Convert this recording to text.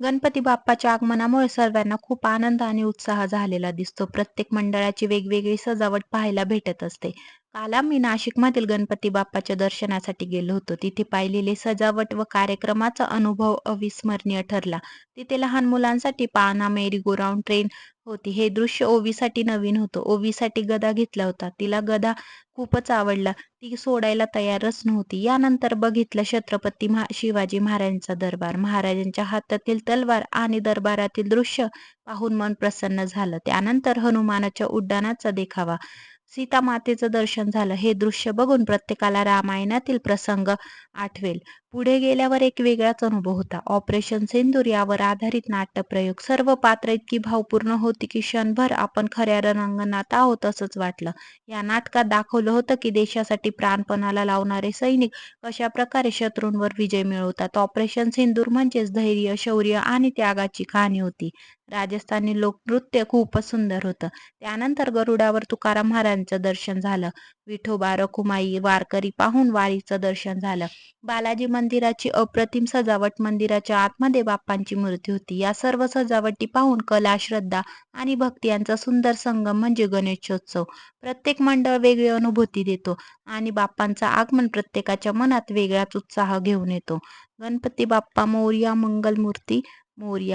गणपती बाप्पाच्या आगमनामुळे सर्वांना खूप आनंद आणि उत्साह झालेला दिसतो. प्रत्येक मंडळाची वेगवेगळी सजावट पाहायला भेटत असते. काल आम्ही नाशिकमधील गणपती बाप्पाच्या दर्शनासाठी गेलो होतो. तिथे पाहिलेले सजावट व कार्यक्रमाचा अनुभव अविस्मरणीय ठरला. तिथे लहान मुलांसाठी पाळणा, मेरी गो राउंड ट्रेन होती. हे दृश्य ओवीसाठी नवीन होतं. ओवीसाठी गदा घेतला होता. तिला गदा खूपच आवडला. ती सोडायला तयारच नव्हती. यानंतर बघितलं छत्रपती शिवाजी महाराजांचा दरबार. महाराजांच्या हातातील तलवार आणि दरबारातील दृश्य पाहून मन प्रसन्न झालं. त्यानंतर हनुमानाच्या उड्डाणाचा देखावा. सीता मातेचं दर्शन झालं. हे दृश्य बघून प्रत्येकाला रामायणातील प्रसंग आठवेल. पुढे गेल्यावर एक वेगळाच अनुभव होता. ऑपरेशन सिंदूर यावर आधारित नाट्यप्रयोग. सर्व पात्र इतकी भावपूर्ण होती की क्षणभर आपण खऱ्या रणांगणात आहोत असंच वाटलं. या नाटकात दाखवलं होतं की देशासाठी प्राणपणाला लावणारे सैनिक कशाप्रकारे शत्रूंवर विजय मिळवतात. ऑपरेशन सिंदूर म्हणजेच धैर्य, शौर्य आणि त्यागाची कहाणी होती. राजस्थानी लोकनृत्य खूपच सुंदर होतं. त्यानंतर गरुडावर तुकाराम महाराजांचं दर्शन झालं. विठोबा, रखुमाई, वारकरी पाहून वारीचं दर्शन झालं. बालाजी मंदिराची अप्रतिम सजावट. मंदिराच्या आतमध्ये बाप्पांची मूर्ती होती. या सर्व सजावटी पाहून कला, श्रद्धा आणि भक्ती यांचा सुंदर संगम म्हणजे गणेशोत्सव. प्रत्येक मंडळ वेगळी अनुभूती देतो आणि बाप्पांचं आगमन प्रत्येकाच्या मनात वेगळाच उत्साह घेऊन येतो. गणपती बाप्पा मोरया, मंगलमूर्ती मोरया.